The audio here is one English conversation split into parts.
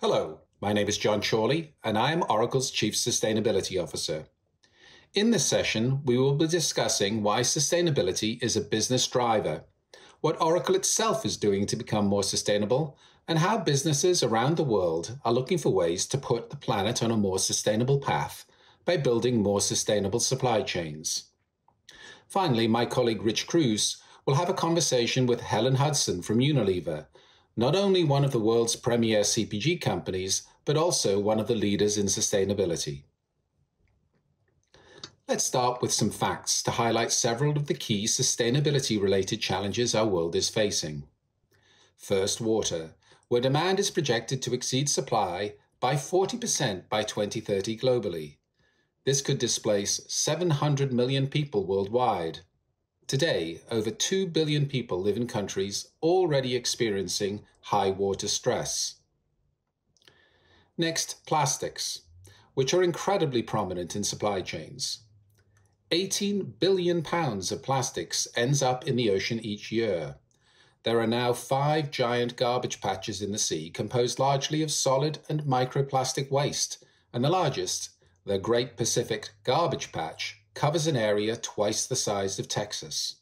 Hello, my name is John Chorley, and I am Oracle's Chief Sustainability Officer. In this session, we will be discussing why sustainability is a business driver, what Oracle itself is doing to become more sustainable, and how businesses around the world are looking for ways to put the planet on a more sustainable path by building more sustainable supply chains. Finally, my colleague Rich Cruz will have a conversation with Helen Hudson from Unilever, not only one of the world's premier CPG companies, but also one of the leaders in sustainability. Let's start with some facts to highlight several of the key sustainability-related challenges our world is facing. First, water, where demand is projected to exceed supply by 40% by 2030 globally. This could displace 700 million people worldwide. Today, over 2 billion people live in countries already experiencing high water stress. Next, plastics, which are incredibly prominent in supply chains. 18 billion pounds of plastics ends up in the ocean each year. There are now 5 giant garbage patches in the sea composed largely of solid and microplastic waste, and the largest, the Great Pacific Garbage Patch, covers an area twice the size of Texas.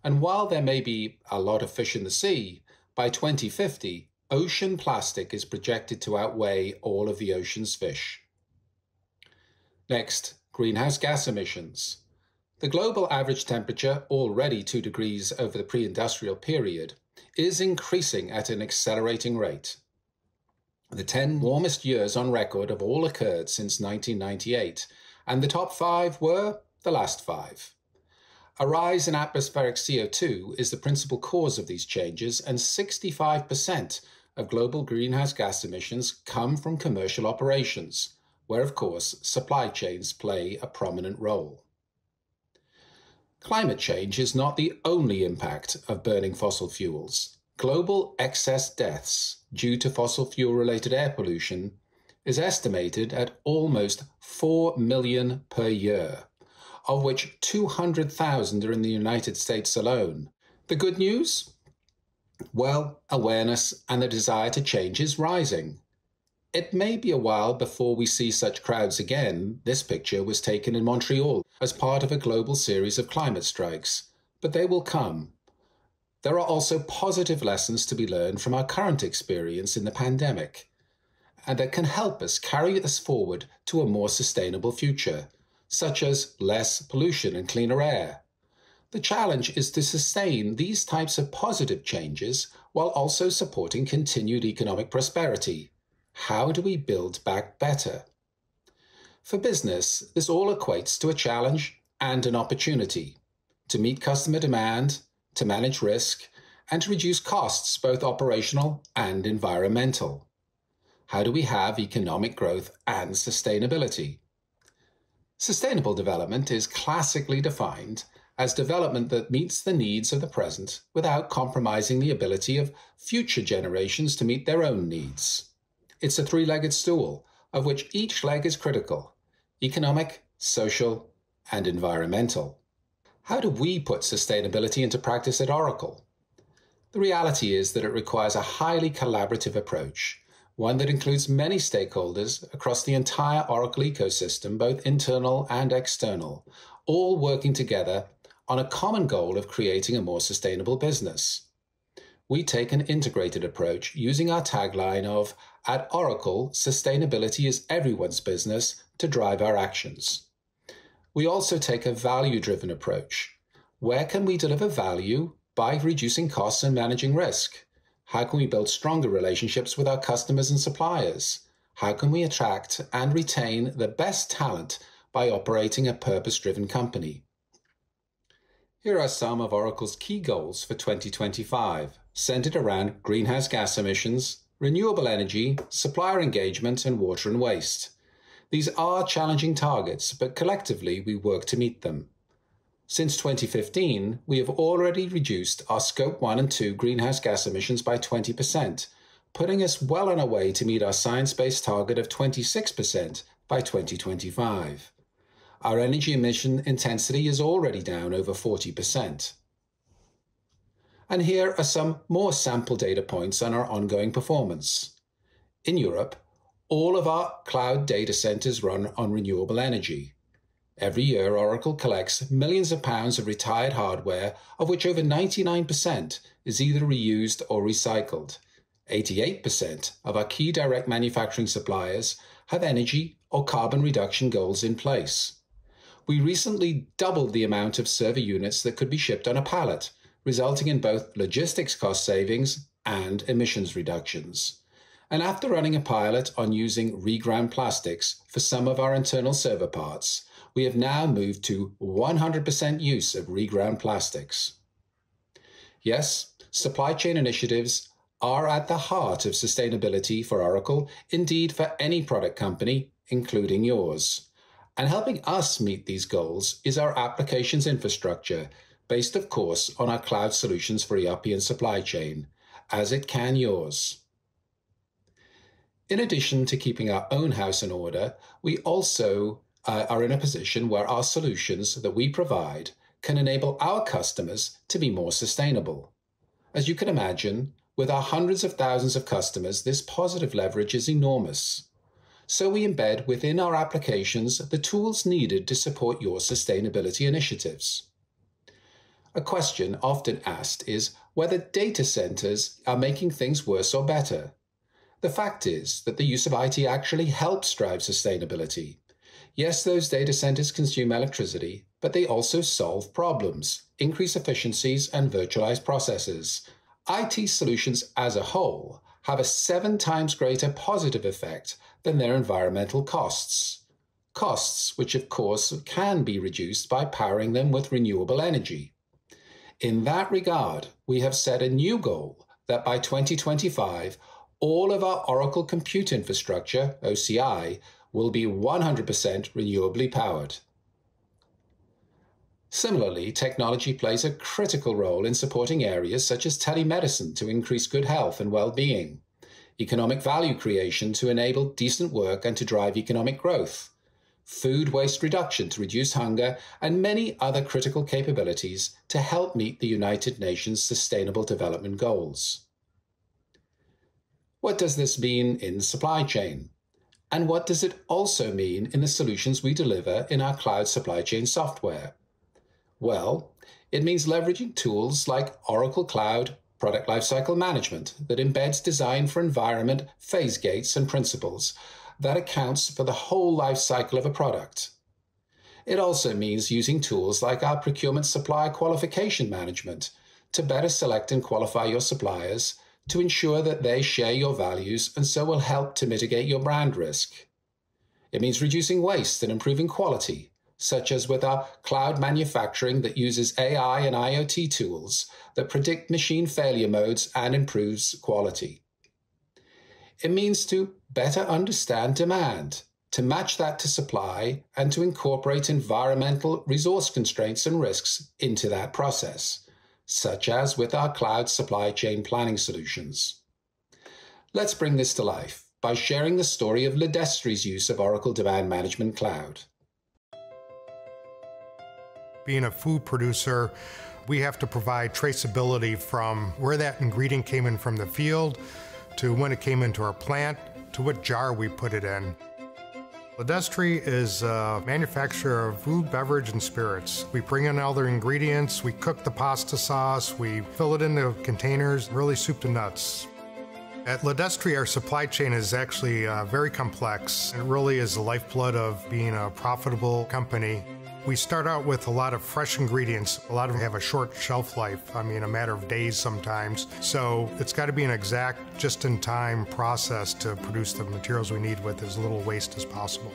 And while there may be a lot of fish in the sea, by 2050, ocean plastic is projected to outweigh all of the ocean's fish. Next, greenhouse gas emissions. The global average temperature, already 2 degrees over the pre-industrial period, is increasing at an accelerating rate. The 10 warmest years on record have all occurred since 1998, and the top 5 were the last 5. A rise in atmospheric CO2 is the principal cause of these changes, and 65% of global greenhouse gas emissions come from commercial operations, where, of course, supply chains play a prominent role. Climate change is not the only impact of burning fossil fuels. Global excess deaths due to fossil fuel-related air pollution is estimated at almost 4 million per year, of which 200,000 are in the United States alone. The good news? Well, awareness and the desire to change is rising. It may be a while before we see such crowds again. This picture was taken in Montreal as part of a global series of climate strikes, but they will come. There are also positive lessons to be learned from our current experience in the pandemic, and that can help us carry us forward to a more sustainable future, such as less pollution and cleaner air. The challenge is to sustain these types of positive changes while also supporting continued economic prosperity. How do we build back better? For business, this all equates to a challenge and an opportunity to meet customer demand, to manage risk, and to reduce costs, both operational and environmental. How do we have economic growth and sustainability? Sustainable development is classically defined as development that meets the needs of the present without compromising the ability of future generations to meet their own needs. It's a 3-legged stool, of which each leg is critical: economic, social, and environmental. How do we put sustainability into practice at Oracle? The reality is that it requires a highly collaborative approach, one that includes many stakeholders across the entire Oracle ecosystem, both internal and external, all working together on a common goal of creating a more sustainable business. We take an integrated approach using our tagline of, "At Oracle, sustainability is everyone's business," to drive our actions. We also take a value-driven approach. Where can we deliver value by reducing costs and managing risk? How can we build stronger relationships with our customers and suppliers? How can we attract and retain the best talent by operating a purpose-driven company? Here are some of Oracle's key goals for 2025, centered around greenhouse gas emissions, renewable energy, supplier engagement, and water and waste. These are challenging targets, but collectively we work to meet them. Since 2015, we have already reduced our Scope 1 and 2 greenhouse gas emissions by 20%, putting us well on our way to meet our science-based target of 26% by 2025. Our energy emission intensity is already down over 40%. And here are some more sample data points on our ongoing performance. In Europe, all of our cloud data centers run on renewable energy. Every year, Oracle collects millions of pounds of retired hardware, of which over 99% is either reused or recycled. 88% of our key direct manufacturing suppliers have energy or carbon reduction goals in place. We recently doubled the amount of server units that could be shipped on a pallet, resulting in both logistics cost savings and emissions reductions. And after running a pilot on using reground plastics for some of our internal server parts, we have now moved to 100% use of reground plastics. Yes, supply chain initiatives are at the heart of sustainability for Oracle, indeed for any product company, including yours. And helping us meet these goals is our applications infrastructure, based of course on our cloud solutions for ERP and supply chain, as it can yours. In addition to keeping our own house in order, we also are in a position where our solutions that we provide can enable our customers to be more sustainable. As you can imagine, with our hundreds of thousands of customers, this positive leverage is enormous. So we embed within our applications the tools needed to support your sustainability initiatives. A question often asked is whether data centers are making things worse or better. The fact is that the use of IT actually helps drive sustainability. Yes, those data centers consume electricity, but they also solve problems, increase efficiencies, and virtualize processes. IT solutions as a whole have a 7 times greater positive effect than their environmental costs. Costs which, of course, can be reduced by powering them with renewable energy. In that regard, we have set a new goal that by 2025, all of our Oracle Compute Infrastructure, OCI, will be 100% renewably powered. Similarly, technology plays a critical role in supporting areas such as telemedicine to increase good health and well-being, economic value creation to enable decent work and to drive economic growth, food waste reduction to reduce hunger, and many other critical capabilities to help meet the United Nations Sustainable Development Goals. What does this mean in supply chain? And what does it also mean in the solutions we deliver in our cloud supply chain software? Well, it means leveraging tools like Oracle Cloud Product Lifecycle Management that embeds design for environment, phase gates, and principles that accounts for the whole life cycle of a product. It also means using tools like our Procurement Supplier Qualification Management to better select and qualify your suppliers to ensure that they share your values and so will help to mitigate your brand risk. It means reducing waste and improving quality, such as with our cloud manufacturing that uses AI and IoT tools that predict machine failure modes and improves quality. It means to better understand demand, to match that to supply, and to incorporate environmental resource constraints and risks into that process, such as with our cloud supply chain planning solutions. Let's bring this to life by sharing the story of Ledestri's use of Oracle Demand Management Cloud. Being a food producer, we have to provide traceability from where that ingredient came in from the field, to when it came into our plant, to what jar we put it in. Ledestri is a manufacturer of food, beverage, and spirits. We bring in all their ingredients, we cook the pasta sauce, we fill it into containers, really soup to nuts. At Ledestri, our supply chain is actually very complex, and it really is the lifeblood of being a profitable company. We start out with a lot of fresh ingredients. A lot of them have a short shelf life, a matter of days sometimes. So it's got to be an exact, just-in-time process to produce the materials we need with as little waste as possible.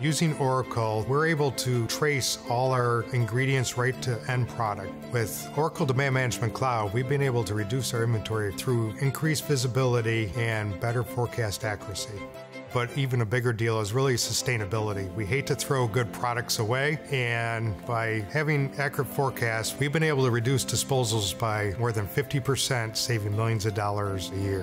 Using Oracle, we're able to trace all our ingredients right to end product. With Oracle Demand Management Cloud, we've been able to reduce our inventory through increased visibility and better forecast accuracy. But even a bigger deal is really sustainability. We hate to throw good products away, and by having accurate forecasts, we've been able to reduce disposals by more than 50%, saving millions of dollars a year.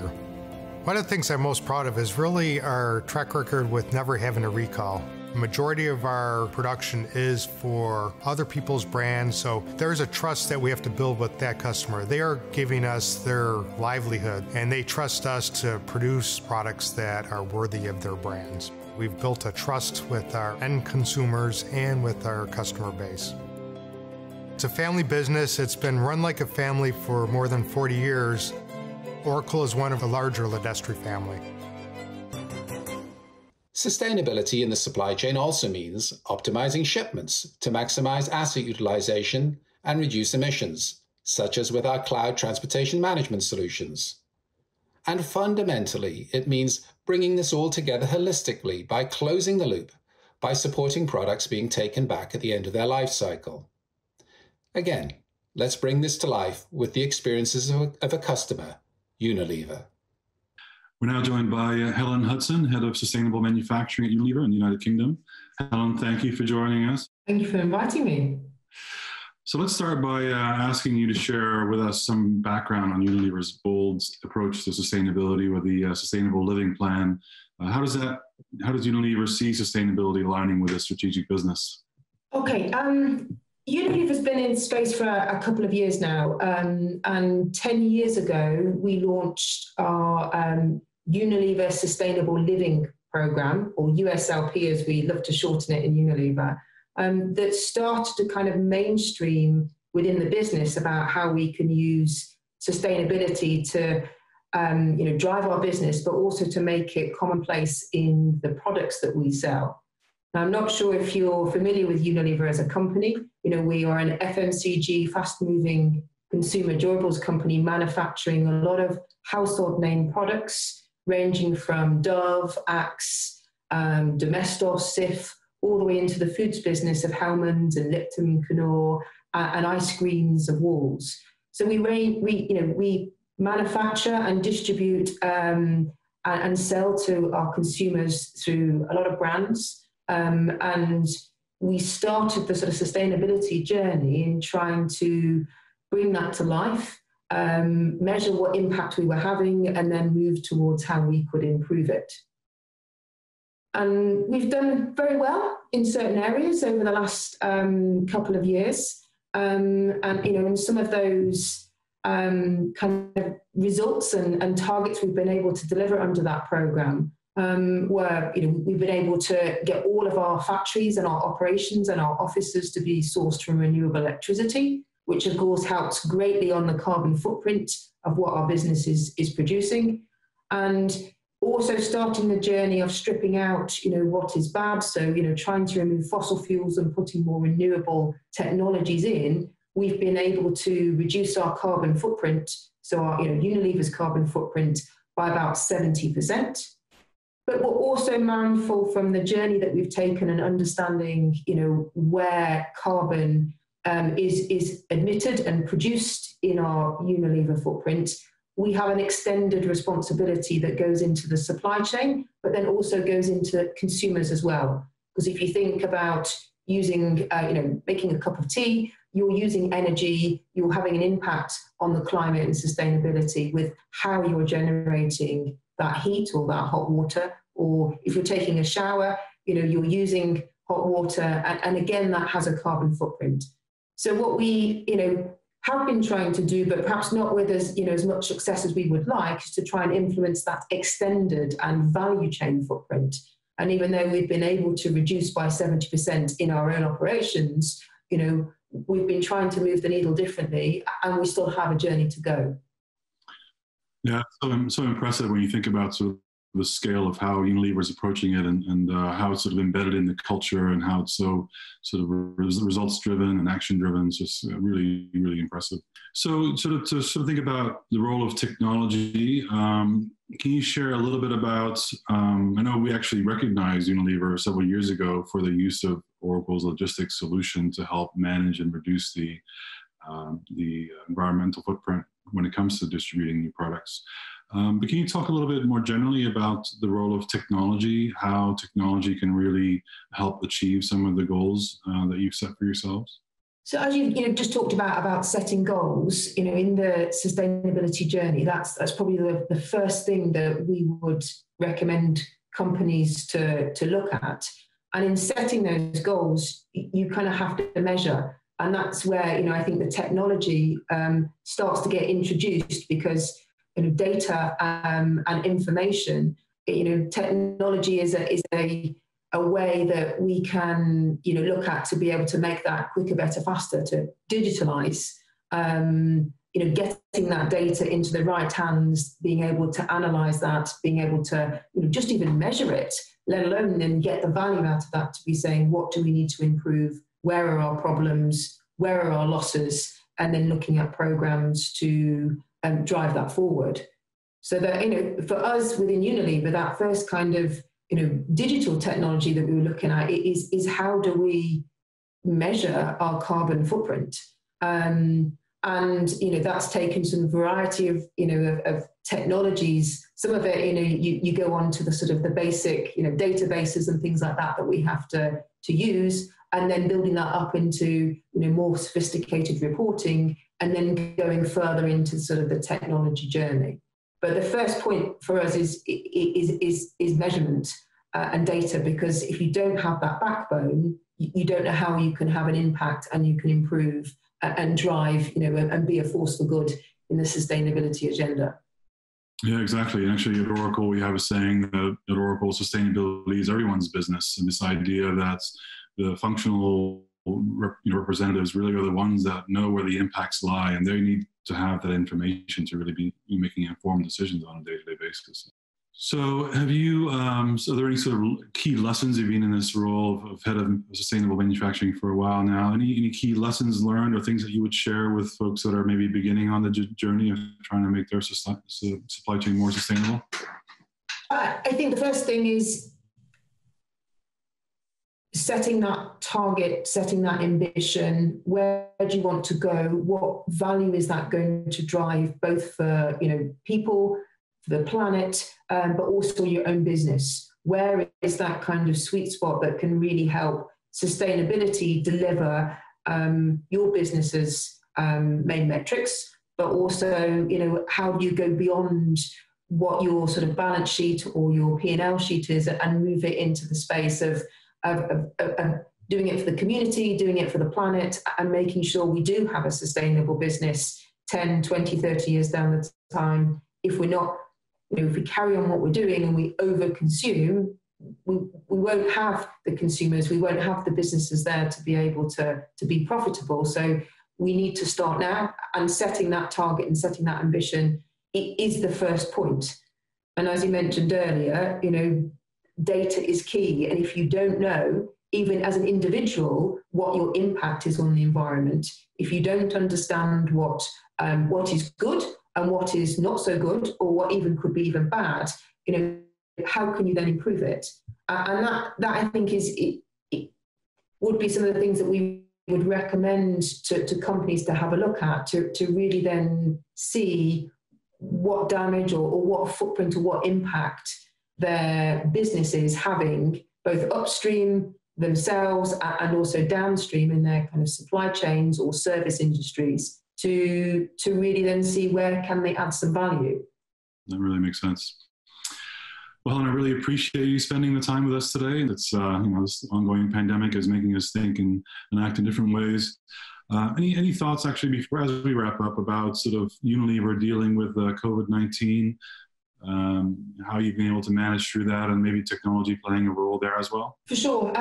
One of the things I'm most proud of is really our track record with never having a recall. Majority of our production is for other people's brands, so there's a trust that we have to build with that customer. They are giving us their livelihood, and they trust us to produce products that are worthy of their brands. We've built a trust with our end consumers and with our customer base. It's a family business. It's been run like a family for more than 40 years. Oracle is one of the larger Ledestri family. Sustainability in the supply chain also means optimizing shipments to maximize asset utilization and reduce emissions, such as with our cloud transportation management solutions. And fundamentally, it means bringing this all together holistically by closing the loop, by supporting products being taken back at the end of their life cycle. Again, let's bring this to life with the experiences of a customer, Unilever. We're now joined by Helen Hudson, Head of Sustainable Manufacturing at Unilever in the United Kingdom. Helen, thank you for joining us. Thank you for inviting me. So let's start by asking you to share with us some background on Unilever's bold approach to sustainability with the Sustainable Living Plan. How does Unilever see sustainability aligning with its strategic business? Okay, Unilever's been in space for a couple of years now, and 10 years ago we launched our Unilever Sustainable Living Programme, or USLP as we love to shorten it in Unilever, that started to kind of mainstream within the business about how we can use sustainability to drive our business, but also to make it commonplace in the products that we sell. Now, I'm not sure if you're familiar with Unilever as a company. We are an FMCG, fast-moving consumer durables company manufacturing a lot of household name products, ranging from Dove, Axe, Domestos, Cif, all the way into the foods business of Hellmann's and Lipton, Knorr, and ice creams of Walls. So we manufacture and distribute and sell to our consumers through a lot of brands. And we started the sort of sustainability journey in trying to bring that to life, measure what impact we were having, and then move towards how we could improve it. And we've done very well in certain areas over the last couple of years. And some of those kind of results and targets we've been able to deliver under that program where we've been able to get all of our factories and our operations and our offices to be sourced from renewable electricity, which of course helps greatly on the carbon footprint of what our business is producing, and also starting the journey of stripping out what is bad. So trying to remove fossil fuels and putting more renewable technologies in. We've been able to reduce our carbon footprint, so our Unilever's carbon footprint, by about 70%. But we're also mindful from the journey that we've taken and understanding, where carbon is emitted and produced in our Unilever footprint. We have an extended responsibility that goes into the supply chain, but then also goes into consumers as well. Because if you think about using, making a cup of tea, you're using energy, you're having an impact on the climate and sustainability with how you're generating that heat or that hot water, or if you're taking a shower, you're using hot water, and again, that has a carbon footprint. So what we, have been trying to do, but perhaps not with as much success as we would like, is to try and influence that extended and value chain footprint. And even though we've been able to reduce by 70% in our own operations, we've been trying to move the needle differently, and we still have a journey to go. Yeah, so impressive when you think about sort of the scale of how Unilever is approaching it, and how it's sort of embedded in the culture, and how it's so sort of results driven and action driven. It's just really, really impressive. So to think about the role of technology, can you share a little bit about, I know we actually recognized Unilever several years ago for the use of Oracle's logistics solution to help manage and reduce the environmental footprint when it comes to distributing new products. But can you talk a little bit more generally about the role of technology, how technology can really help achieve some of the goals that you've set for yourselves? So as you just talked about setting goals, in the sustainability journey, that's probably the first thing that we would recommend companies to look at. And in setting those goals, you kind of have to measure. And that's where, I think the technology starts to get introduced, because, data and information, technology is a way that we can, look at to be able to make that quicker, better, faster, to digitalize, getting that data into the right hands, being able to analyze that, being able to, just even measure it, let alone then get the value out of that, to be saying, what do we need to improve? Where are our problems? Where are our losses? And then looking at programs to drive that forward. So that, for us within Unilever, that first kind of, digital technology that we were looking at is how do we measure our carbon footprint? And, that's taken some variety of, of technologies. Some of it, you go on to the sort of the basic, databases and things like that we have to use, and then building that up into, more sophisticated reporting, and then going further into sort of the technology journey. But the first point for us is measurement and data, because if you don't have that backbone, you don't know how you can have an impact and you can improve and drive, and be a force for good in the sustainability agenda. Yeah, exactly. And actually at Oracle, we have a saying that at Oracle, sustainability is everyone's business. And this idea that the functional representatives really are the ones that know where the impacts lie, and they need to have that information to really be making informed decisions on a day-to-day basis. So have you, so are there any sort of key lessons? You've been in this role of head of sustainable manufacturing for a while now. Any key lessons learned or things that you would share with folks that are maybe beginning on the journey of trying to make their supply chain more sustainable? I think the first thing is setting that target, setting that ambition. Where do you want to go? What value is that going to drive, both for people, for the planet, but also your own business? Where is that kind of sweet spot that can really help sustainability deliver your business's main metrics, but also how do you go beyond what your sort of balance sheet or your P&L sheet is, and move it into the space of doing it for the community, doing it for the planet, and making sure we do have a sustainable business 10, 20, 30 years down the time. If we're not, if we carry on what we're doing and we over-consume, we won't have the consumers, we won't have the businesses there to be able to be profitable. So we need to start now, and setting that target and setting that ambition, it is the first point. And as you mentioned earlier, data is key. And if you don't know, even as an individual, what your impact is on the environment, if you don't understand what is good and what is not so good, or what even could be even bad, how can you then improve it? And that I think it would be some of the things that we would recommend to companies to have a look at, to really then see what damage or what footprint or what impact their business is having, both upstream themselves and also downstream in their kind of supply chains or service industries, to really then see where can they add some value. That really makes sense. Well, and I really appreciate you spending the time with us today. It's this ongoing pandemic is making us think and act in different ways. Any thoughts actually before, as we wrap up, about sort of Unilever dealing with COVID-19? How you've been able to manage through that, and maybe technology playing a role there as well? For sure.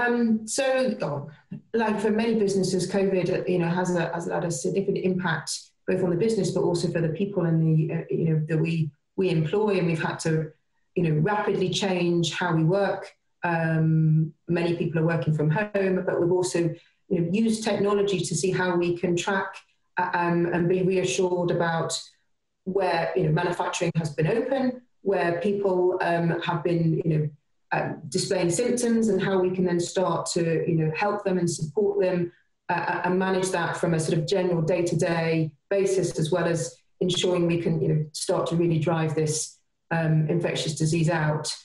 Like for many businesses, COVID, has had a significant impact both on the business, but also for the people and the that we employ, and we've had to rapidly change how we work. Many people are working from home, but we've also used technology to see how we can track and be reassured about where manufacturing has been open, where people have been displaying symptoms, and how we can then start to help them and support them and manage that from a sort of general day-to-day basis, as well as ensuring we can start to really drive this infectious disease out,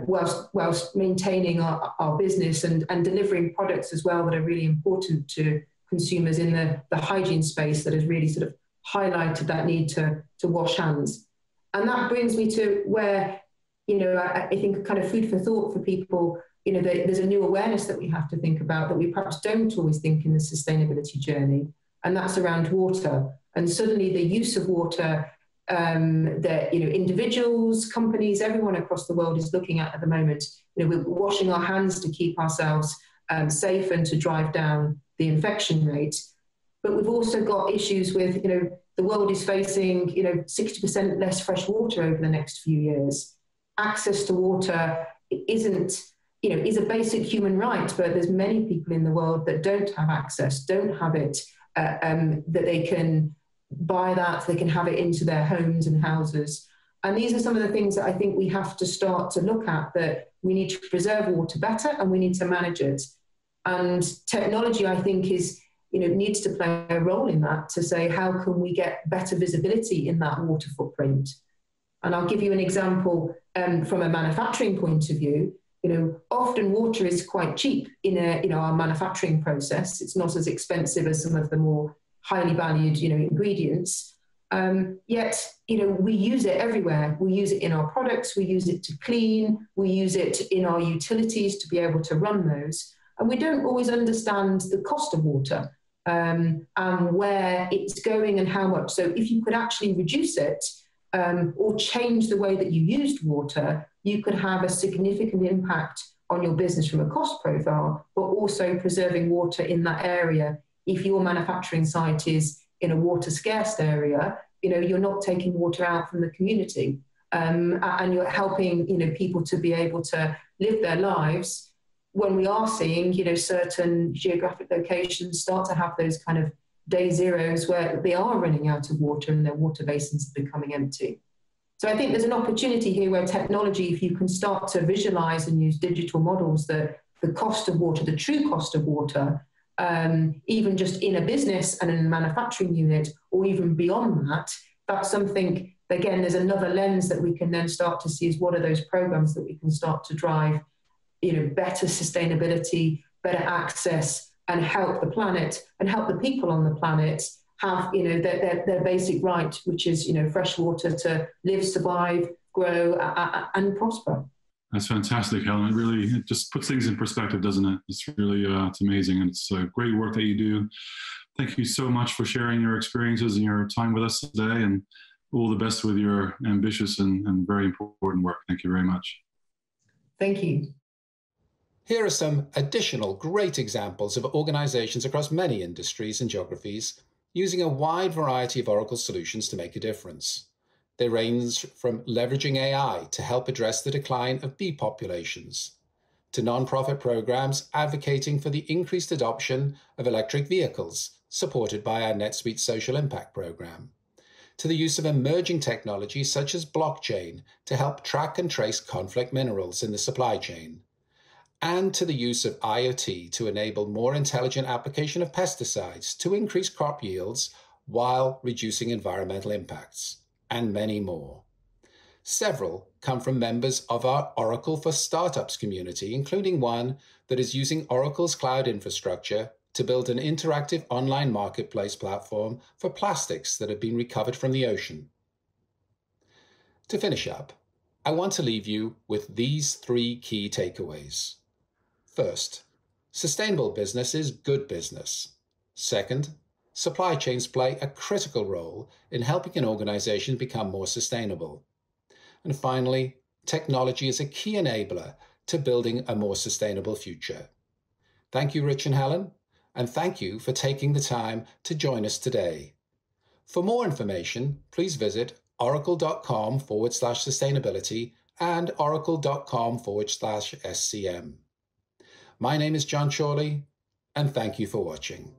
whilst maintaining our business and delivering products as well that are really important to consumers in the hygiene space, that has really sort of highlighted that need to wash hands. And that brings me to where, I think kind of food for thought for people there's a new awareness that we have to think about that we perhaps don't always think in the sustainability journey, and that's around water. And suddenly the use of water that individuals, companies, everyone across the world is looking at the moment. We're washing our hands to keep ourselves safe and to drive down the infection rate. But we've also got issues with, the world is facing, 60% less fresh water over the next few years. Access to water is a basic human right, but there's many people in the world that don't have access, don't have it, that they can buy that, they can have it into their homes and houses. And these are some of the things that I think we have to start to look at, that we need to preserve water better and we need to manage it. And technology, I think, needs to play a role in that, to say, how can we get better visibility in that water footprint? And I'll give you an example from a manufacturing point of view. Often water is quite cheap in our manufacturing process. It's not as expensive as some of the more highly valued, ingredients. Yet, we use it everywhere. We use it in our products. We use it to clean. We use it in our utilities to be able to run those. And we don't always understand the cost of water and where it's going and how much. So if you could actually reduce it or change the way that you used water, you could have a significant impact on your business from a cost profile, but also preserving water in that area. If your manufacturing site is in a water scarce area, you're not taking water out from the community, and you're helping, people to be able to live their lives. When we are seeing, certain geographic locations start to have those kind of day zeros where they are running out of water and their water basins are becoming empty. So I think there's an opportunity here where technology, if you can start to visualize and use digital models, the cost of water, the true cost of water, even just in a business and in a manufacturing unit, or even beyond that, that's something, again, there's another lens that we can then start to see is what are those programs that we can start to drive, better sustainability, better access, and help the planet and help the people on the planet have, their basic right, which is, fresh water to live, survive, grow, and prosper. That's fantastic, Helen. It just puts things in perspective, doesn't it? It's really, it's amazing. And it's great work that you do. Thank you so much for sharing your experiences and your time with us today, and all the best with your ambitious and very important work. Thank you very much. Thank you. Here are some additional great examples of organizations across many industries and geographies using a wide variety of Oracle solutions to make a difference. They range from leveraging AI to help address the decline of bee populations, to non-profit programs advocating for the increased adoption of electric vehicles, supported by our NetSuite Social Impact program, to the use of emerging technologies such as blockchain to help track and trace conflict minerals in the supply chain, and to the use of IoT to enable more intelligent application of pesticides to increase crop yields while reducing environmental impacts, and many more. Several come from members of our Oracle for Startups community, including one that is using Oracle's cloud infrastructure to build an interactive online marketplace platform for plastics that have been recovered from the ocean. To finish up, I want to leave you with these 3 key takeaways. First, sustainable business is good business. Second, supply chains play a critical role in helping an organization become more sustainable. And finally, technology is a key enabler to building a more sustainable future. Thank you, Rich and Helen, and thank you for taking the time to join us today. For more information, please visit oracle.com/sustainability and oracle.com/SCM. My name is John Chorley, and thank you for watching.